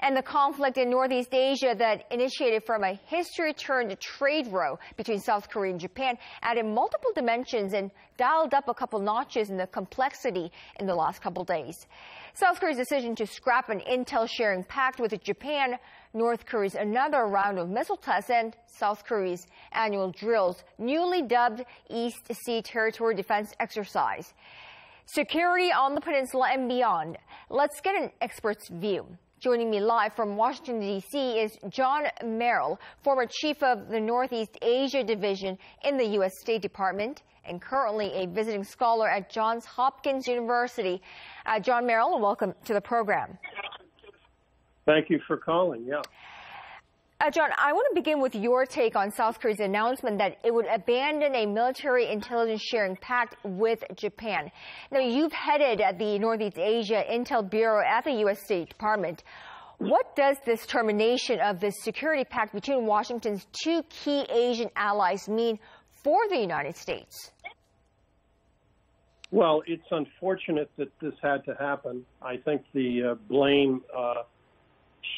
And the conflict in Northeast Asia that initiated from a history-turned trade row between South Korea and Japan added multiple dimensions and dialed up a couple notches in the complexity in the last couple days. South Korea's decision to scrap an intel sharing pact with Japan, North Korea's another round of missile tests, and South Korea's annual drills, newly dubbed East Sea Territory Defense Exercise. Security on the peninsula and beyond. Let's get an expert's view. Joining me live from Washington, D.C. is John Merrill, former chief of the Northeast Asia Division in the U.S. State Department and currently a visiting scholar at Johns Hopkins University. John Merrill, welcome to the program. Thank you for calling. Yeah. John, I want to begin with your take on South Korea's announcement that it would abandon a military intelligence sharing pact with Japan. Now, you've headed at the Northeast Asia Intel Bureau at the U.S. State Department. What does this termination of the security pact between Washington's two key Asian allies mean for the United States? Well, it's unfortunate that this had to happen. I think the blame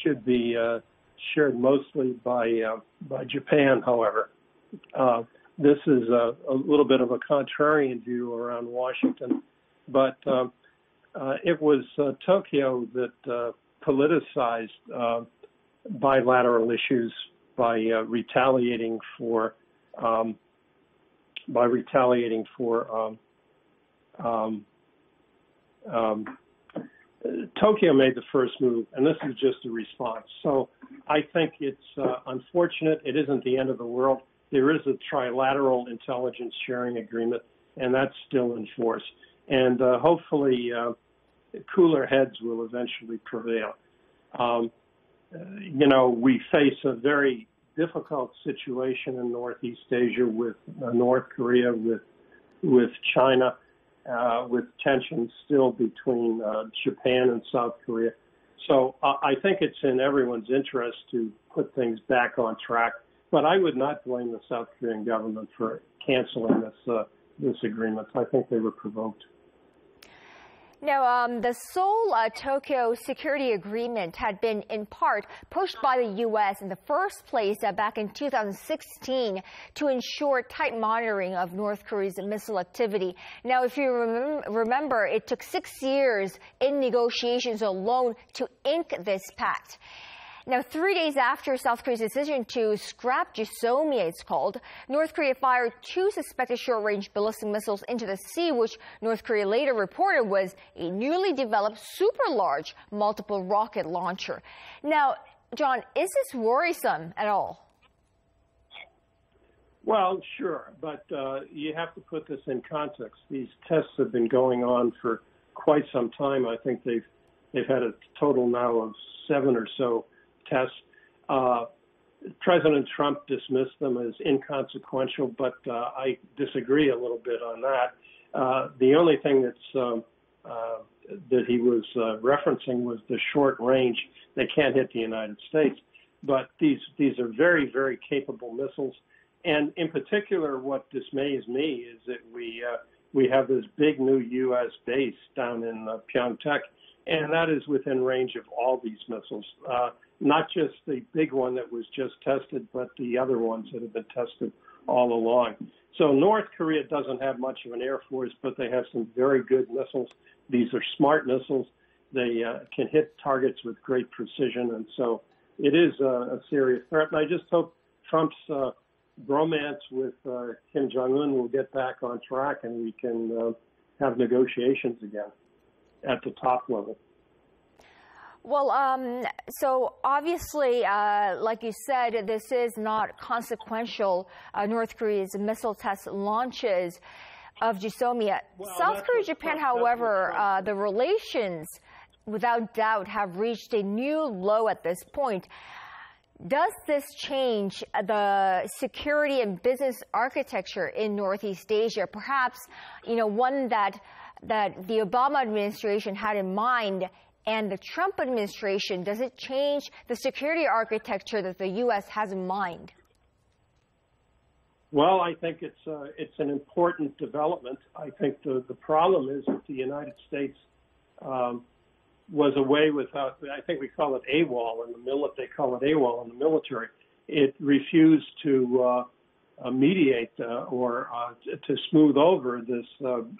should be shared mostly by Japan, however. This is a little bit of a contrarian view around Washington, but it was Tokyo that politicized bilateral issues by retaliating for Tokyo made the first move, and this is just a response. So I think it's unfortunate. It isn't the end of the world. There is a trilateral intelligence sharing agreement, and that's still in force. And hopefully cooler heads will eventually prevail. We face a very difficult situation in Northeast Asia with North Korea, with China, with tensions still between Japan and South Korea. So I think it's in everyone's interest to put things back on track. But I would not blame the South Korean government for canceling this agreement. I think they were provoked. Now, the Seoul-Tokyo security agreement had been in part pushed by the U.S. in the first place back in 2016 to ensure tight monitoring of North Korea's missile activity. Now, if you remember, it took 6 years in negotiations alone to ink this pact. Now, 3 days after South Korea's decision to scrap Jisomye, it's called, North Korea fired 2 suspected short-range ballistic missiles into the sea, which North Korea later reported was a newly developed super-large multiple rocket launcher. Now, John, is this worrisome at all? Well, sure, but you have to put this in context. These tests have been going on for quite some time. I think they've had a total now of 7 or so tests. President Trump dismissed them as inconsequential, but I disagree a little bit on that. The only thing that he was referencing was the short range. They can't hit the United States, but these are very, very capable missiles. And in particular, what dismays me is that we have this big new U.S. base down in Pyeongtaek, and that is within range of all these missiles. Not just the big one that was just tested, but the other ones that have been tested all along. So North Korea doesn't have much of an air force, but they have some very good missiles. These are smart missiles. They can hit targets with great precision, and so it is a serious threat. And I just hope Trump's bromance with Kim Jong-un will get back on track and we can have negotiations again at the top level. Well, so obviously, like you said, this is not consequential, North Korea's missile test launches of Jisomye. Well, South Korea and Japan, however, the relations, without doubt, have reached a new low at this point. Does this change the security and business architecture in Northeast Asia? Perhaps, one that the Obama administration had in mind and the Trump administration. Does it change the security architecture that the U.S. has in mind? Well, I think it's an important development. I think the problem is that the United States was away without, I think we call it AWOL in the they call it AWOL in the military. It refused to mediate or to smooth over this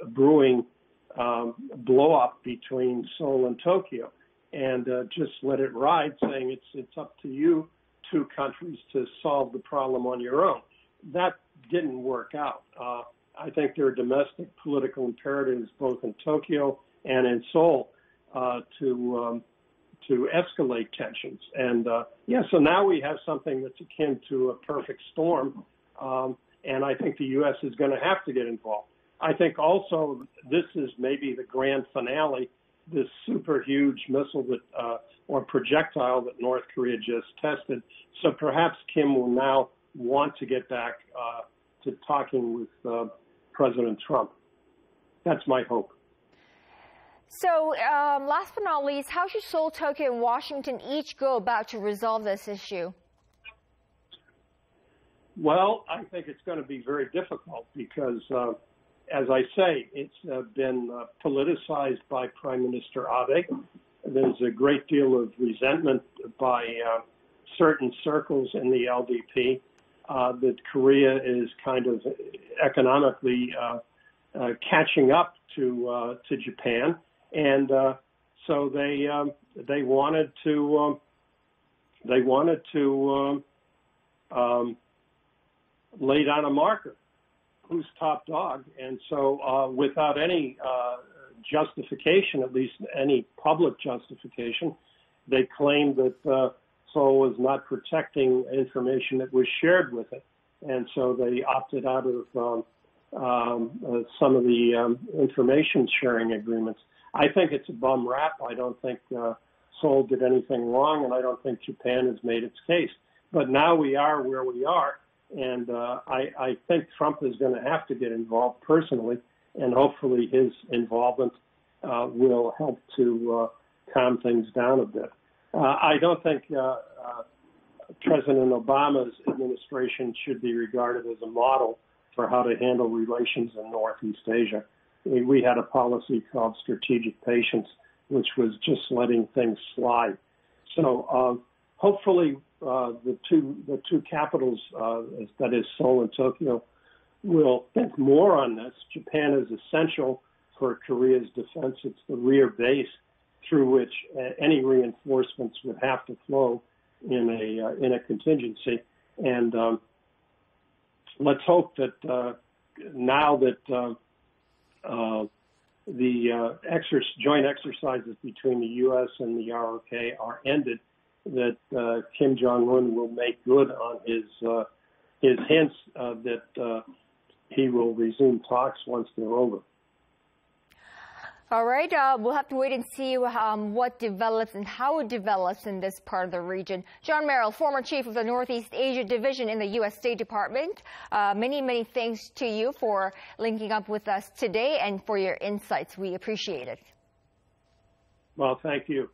brewing blow-up between Seoul and Tokyo, and just let it ride, saying it's up to you two countries to solve the problem on your own. That didn't work out. I think there are domestic political imperatives both in Tokyo and in Seoul to escalate tensions. And so now we have something that's akin to a perfect storm, and I think the U.S. is going to have to get involved. I think also this is maybe the grand finale, this super huge missile that or projectile that North Korea just tested. So perhaps Kim will now want to get back to talking with President Trump. That's my hope. So last but not least, how should Seoul, Tokyo, and Washington each go about to resolve this issue? Well, I think it's going to be very difficult because, as I say, it's been politicized by Prime Minister Abe. There's a great deal of resentment by certain circles in the LDP that Korea is kind of economically catching up to Japan, and so they wanted to lay down a marker, who's top dog, and so without any justification, at least any public justification, they claimed that Seoul was not protecting information that was shared with it, and so they opted out of some of the information sharing agreements. I think it's a bum rap. I don't think Seoul did anything wrong, and I don't think Japan has made its case. But now we are where we are, and I think Trump is going to have to get involved personally, and hopefully his involvement will help to calm things down a bit. I don't think President Obama's administration should be regarded as a model for how to handle relations in Northeast Asia. We had a policy called strategic patience, which was just letting things slide. So hopefully the two capitals, that is Seoul and Tokyo, will think more on this. Japan is essential for Korea's defense. It's the rear base through which any reinforcements would have to flow in a contingency. And let's hope that now that the joint exercises between the U.S. and the ROK are ended, that Kim Jong-un will make good on his hints that he will resume talks once they're over. All right, we'll have to wait and see what develops and how it develops in this part of the region. John Merrill, former chief of the Northeast Asia Division in the U.S. State Department, many thanks to you for linking up with us today and for your insights. We appreciate it. Well, thank you.